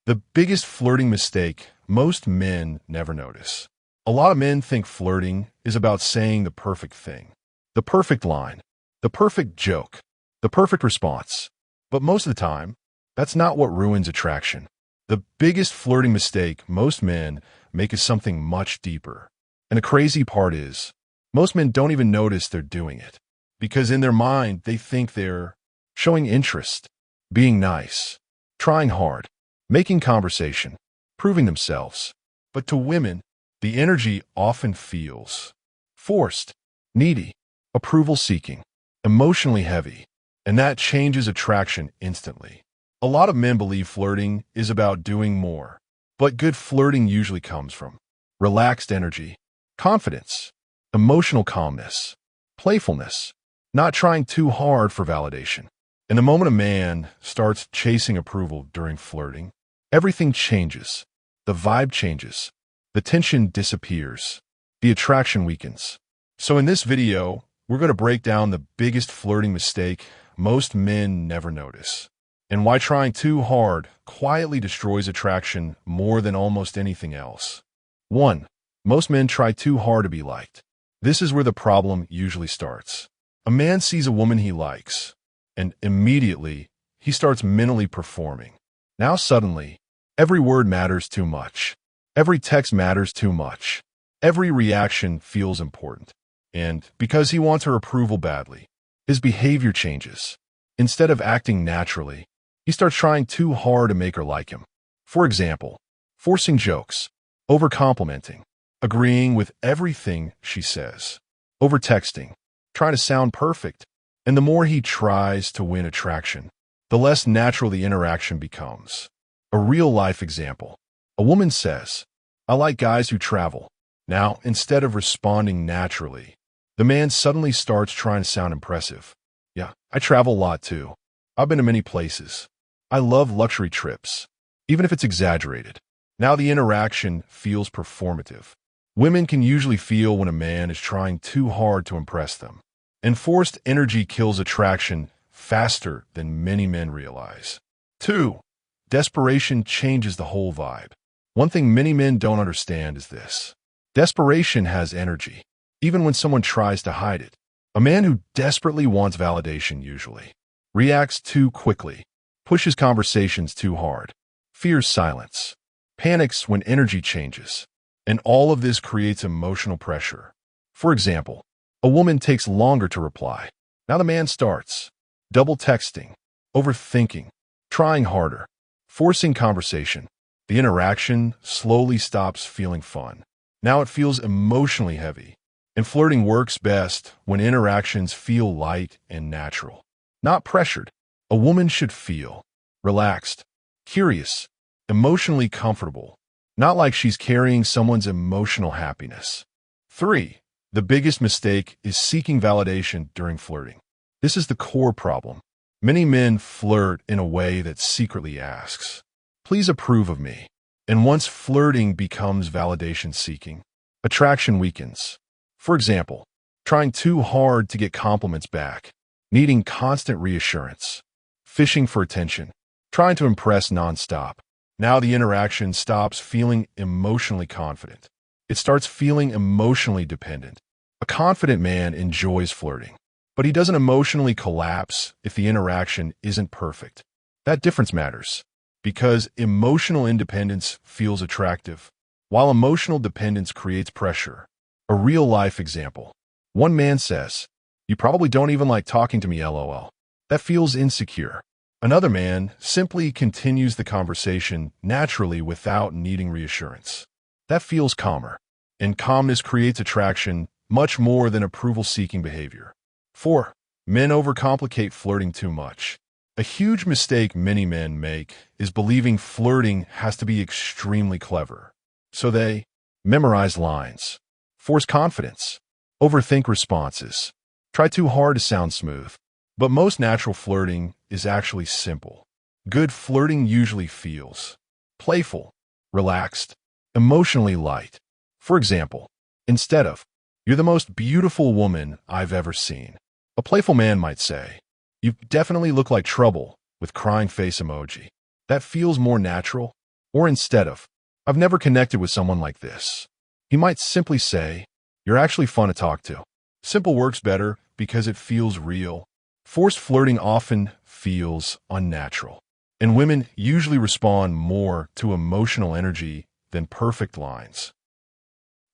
The biggest flirting mistake most men never notice. A lot of men think flirting is about saying the perfect thing, the perfect line, the perfect joke, the perfect response. But most of the time, that's not what ruins attraction. The biggest flirting mistake most men make is something much deeper. And the crazy part is, most men don't even notice they're doing it. Because in their mind, they think they're showing interest, being nice, trying hard, making conversation, proving themselves. But to women, the energy often feels forced, needy, approval-seeking, emotionally heavy, and that changes attraction instantly. A lot of men believe flirting is about doing more, but good flirting usually comes from relaxed energy, confidence, emotional calmness, playfulness, not trying too hard for validation. And the moment a man starts chasing approval during flirting, everything changes. The vibe changes. The tension disappears. The attraction weakens. So in this video, we're going to break down the biggest flirting mistake most men never notice, and why trying too hard quietly destroys attraction more than almost anything else. 1. Most men try too hard to be liked. This is where the problem usually starts. A man sees a woman he likes, and immediately he starts mentally performing. Now suddenly, every word matters too much. Every text matters too much. Every reaction feels important. And because he wants her approval badly, his behavior changes. Instead of acting naturally, he starts trying too hard to make her like him. For example, forcing jokes, over-complimenting, agreeing with everything she says, over-texting, trying to sound perfect. And the more he tries to win attraction, the less natural the interaction becomes. A real-life example. A woman says, "I like guys who travel." Now, instead of responding naturally, the man suddenly starts trying to sound impressive. "Yeah, I travel a lot too. I've been to many places. I love luxury trips," even if it's exaggerated. Now the interaction feels performative. Women can usually feel when a man is trying too hard to impress them. And forced energy kills attraction faster than many men realize. 2. Desperation changes the whole vibe. One thing many men don't understand is this. Desperation has energy, even when someone tries to hide it. A man who desperately wants validation usually reacts too quickly, pushes conversations too hard, fears silence, panics when energy changes, and all of this creates emotional pressure. For example, a woman takes longer to reply. Now the man starts double texting, overthinking, trying harder, forcing conversation. The interaction slowly stops feeling fun. Now it feels emotionally heavy. And flirting works best when interactions feel light and natural, not pressured. A woman should feel relaxed, curious, emotionally comfortable, not like she's carrying someone's emotional happiness. 3. The biggest mistake is seeking validation during flirting. This is the core problem. Many men flirt in a way that secretly asks, "Please approve of me." And once flirting becomes validation seeking, attraction weakens. For example, trying too hard to get compliments back, needing constant reassurance, fishing for attention, trying to impress nonstop. Now the interaction stops feeling emotionally confident. It starts feeling emotionally dependent. A confident man enjoys flirting, but he doesn't emotionally collapse if the interaction isn't perfect. That difference matters, because emotional independence feels attractive, while emotional dependence creates pressure. A real-life example. One man says, "You probably don't even like talking to me, LOL." That feels insecure. Another man simply continues the conversation naturally without needing reassurance. That feels calmer. And calmness creates attraction much more than approval-seeking behavior. 4. Men overcomplicate flirting too much. A huge mistake many men make is believing flirting has to be extremely clever. So they memorize lines, force confidence, overthink responses, try too hard to sound smooth. But most natural flirting is actually simple. Good flirting usually feels playful, relaxed, emotionally light. For example, instead of, "You're the most beautiful woman I've ever seen," a playful man might say, "You definitely look like trouble," with crying face emoji. That feels more natural. Or instead of, I've never connected with someone like this, he might simply say, you're actually fun to talk to. Simple works better because it feels real. Forced flirting often feels unnatural, and women usually respond more to emotional energy than perfect lines.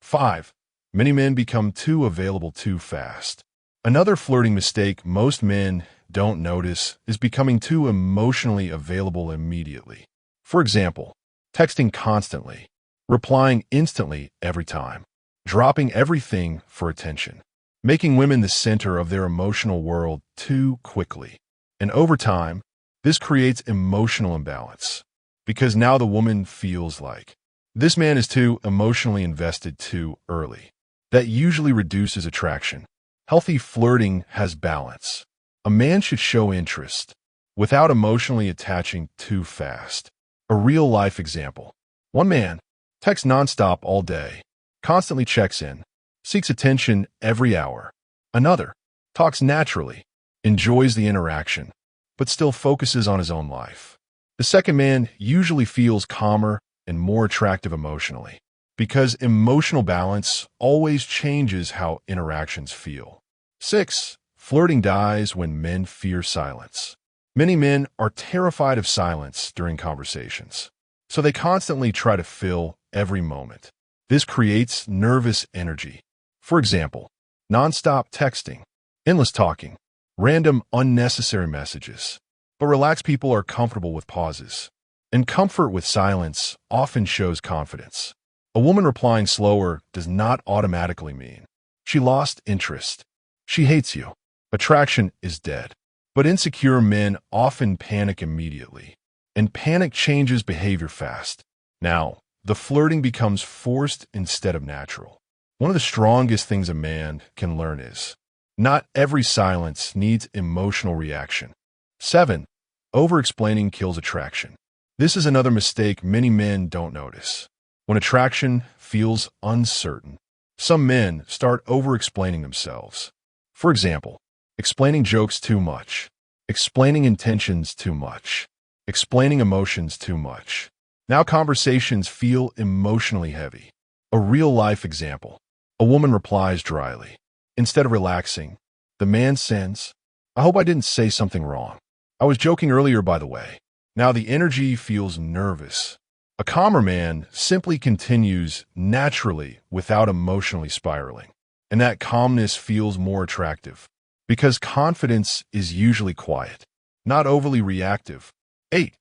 5. Many men become too available too fast. Another flirting mistake most men don't notice is becoming too emotionally available immediately. For example, texting constantly, replying instantly every time, dropping everything for attention, making women the center of their emotional world too quickly. And over time, this creates emotional imbalance because now the woman feels like this man is too emotionally invested too early. That usually reduces attraction. Healthy flirting has balance. A man should show interest without emotionally attaching too fast. A real-life example. One man texts nonstop all day, constantly checks in, seeks attention every hour. Another talks naturally, enjoys the interaction, but still focuses on his own life. The second man usually feels calmer and more attractive emotionally, because emotional balance always changes how interactions feel. 6. Flirting dies when men fear silence. Many men are terrified of silence during conversations, so they constantly try to fill every moment. This creates nervous energy. For example, nonstop texting, endless talking, random unnecessary messages. But relaxed people are comfortable with pauses, and comfort with silence often shows confidence. A woman replying slower does not automatically mean she lost interest. She hates you. Attraction is dead. But insecure men often panic immediately, and panic changes behavior fast. Now, the flirting becomes forced instead of natural. One of the strongest things a man can learn is not every silence needs emotional reaction. 7. Over-explaining kills attraction. This is another mistake many men don't notice. When attraction feels uncertain, some men start over-explaining themselves. For example, explaining jokes too much, explaining intentions too much, explaining emotions too much. Now conversations feel emotionally heavy. A real-life example. A woman replies dryly. Instead of relaxing, the man sends, I hope I didn't say something wrong. I was joking earlier, by the way. Now the energy feels nervous. A calmer man simply continues naturally without emotionally spiraling. And that calmness feels more attractive because confidence is usually quiet, not overly reactive. 8.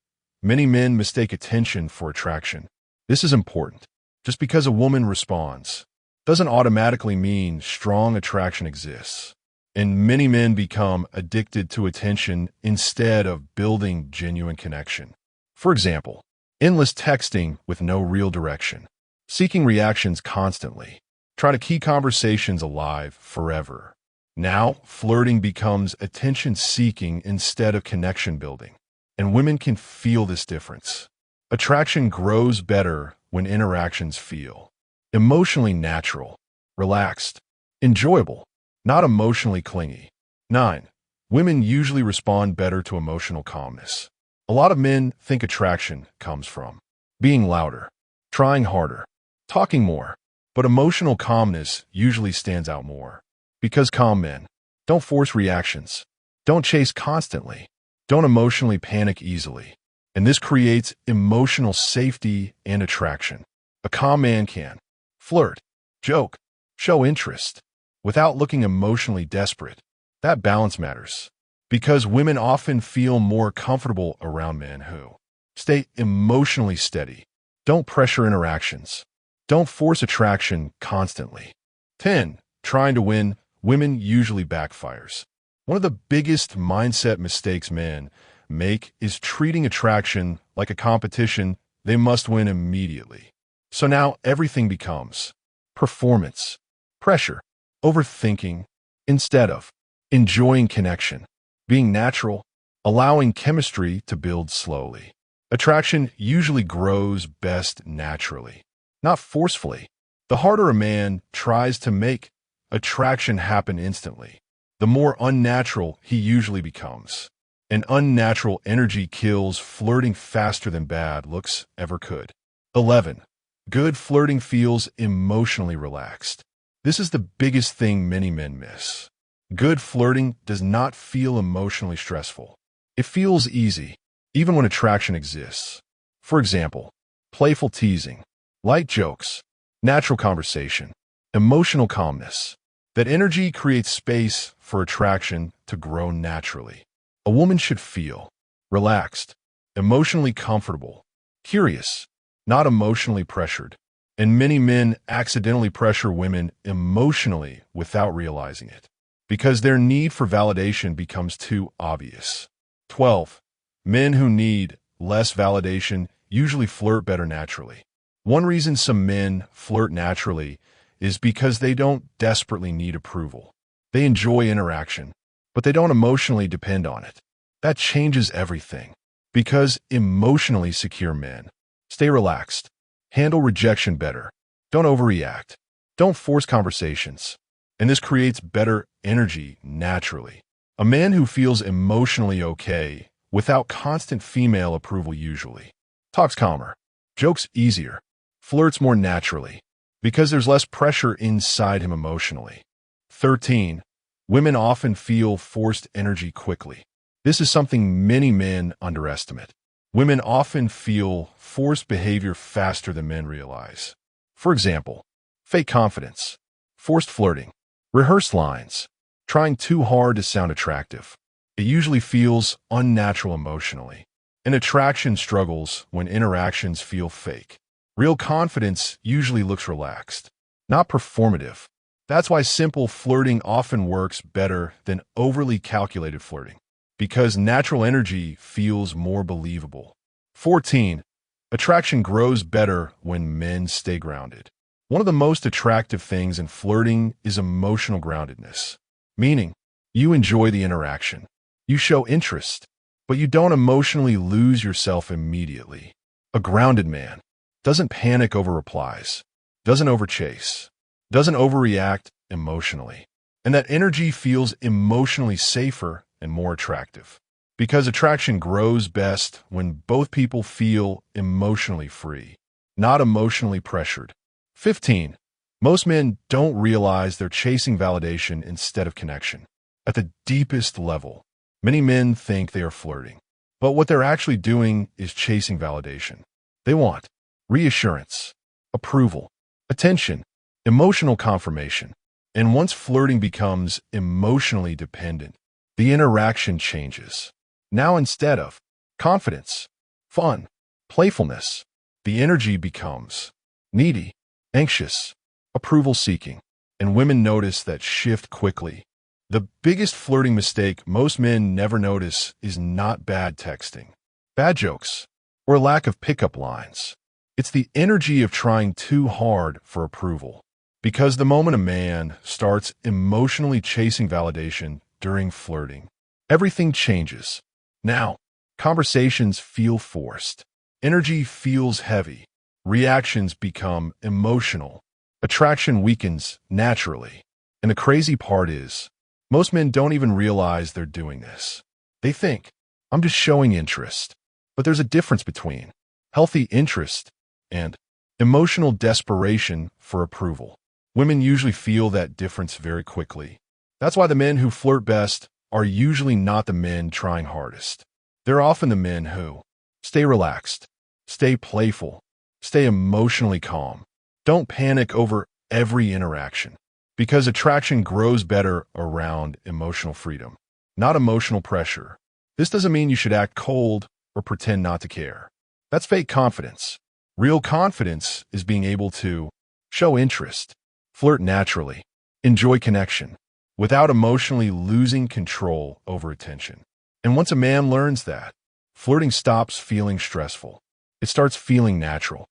Many men mistake attention for attraction. This is important. Just because a woman responds doesn't automatically mean strong attraction exists. And many men become addicted to attention instead of building genuine connection. For example, endless texting with no real direction, seeking reactions constantly, try to keep conversations alive forever. Now, flirting becomes attention-seeking instead of connection-building, and women can feel this difference. Attraction grows better when interactions feel emotionally natural, relaxed, enjoyable, not emotionally clingy. 9. Women usually respond better to emotional calmness. A lot of men think attraction comes from being louder, trying harder, talking more, but emotional calmness usually stands out more. Because calm men don't force reactions, don't chase constantly, don't emotionally panic easily, and this creates emotional safety and attraction. A calm man can flirt, joke, show interest, without looking emotionally desperate. That balance matters, because women often feel more comfortable around men who stay emotionally steady, don't pressure interactions, don't force attraction constantly. 10. Trying to win women usually backfires. One of the biggest mindset mistakes men make is treating attraction like a competition they must win immediately. So now everything becomes performance, pressure, overthinking, instead of enjoying connection, being natural, allowing chemistry to build slowly. Attraction usually grows best naturally, not forcefully. The harder a man tries to make attraction happen instantly, the more unnatural he usually becomes. An unnatural energy kills flirting faster than bad looks ever could. 11. Good flirting feels emotionally relaxed. This is the biggest thing many men miss. Good flirting does not feel emotionally stressful. It feels easy, even when attraction exists. For example, playful teasing, light jokes, natural conversation, emotional calmness. That energy creates space for attraction to grow naturally. A woman should feel relaxed, emotionally comfortable, curious, not emotionally pressured. And many men accidentally pressure women emotionally without realizing it, because their need for validation becomes too obvious. 12. Men who need less validation usually flirt better naturally. One reason some men flirt naturally is because they don't desperately need approval. They enjoy interaction, but they don't emotionally depend on it. That changes everything, because emotionally secure men stay relaxed, handle rejection better, don't overreact, don't force conversations, and this creates better energy naturally. A man who feels emotionally okay without constant female approval usually talks calmer, jokes easier, flirts more naturally, because there's less pressure inside him emotionally. 13. Women often feel forced energy quickly. This is something many men underestimate. Women often feel forced behavior faster than men realize. For example, fake confidence, forced flirting, rehearsed lines, trying too hard to sound attractive. It usually feels unnatural emotionally. And attraction struggles when interactions feel fake. Real confidence usually looks relaxed, not performative. That's why simple flirting often works better than overly calculated flirting, because natural energy feels more believable. 14. Attraction grows better when men stay grounded. One of the most attractive things in flirting is emotional groundedness, meaning you enjoy the interaction, you show interest, but you don't emotionally lose yourself immediately. A grounded man doesn't panic over replies, doesn't overchase, doesn't overreact emotionally, and that energy feels emotionally safer and more attractive. Because attraction grows best when both people feel emotionally free, not emotionally pressured. 15. Most men don't realize they're chasing validation instead of connection. At the deepest level, many men think they are flirting, but what they're actually doing is chasing validation. They want reassurance, approval, attention, emotional confirmation. And once flirting becomes emotionally dependent, the interaction changes. Now instead of confidence, fun, playfulness, the energy becomes needy, anxious, approval-seeking, and women notice that shift quickly. The biggest flirting mistake most men never notice is not bad texting, bad jokes, or lack of pickup lines. It's the energy of trying too hard for approval. Because the moment a man starts emotionally chasing validation during flirting, everything changes. Now, conversations feel forced. Energy feels heavy. Reactions become emotional. Attraction weakens naturally. And the crazy part is, most men don't even realize they're doing this. They think, I'm just showing interest. But there's a difference between healthy interest and emotional desperation for approval. Women usually feel that difference very quickly. That's why the men who flirt best are usually not the men trying hardest. They're often the men who stay relaxed, stay playful, stay emotionally calm. Don't panic over every interaction, because attraction grows better around emotional freedom, not emotional pressure. This doesn't mean you should act cold or pretend not to care. That's fake confidence. Real confidence is being able to show interest, flirt naturally, enjoy connection, without emotionally losing control over attention. And once a man learns that, flirting stops feeling stressful. It starts feeling natural.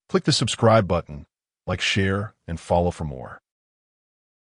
Click the subscribe button, like, share, and follow for more.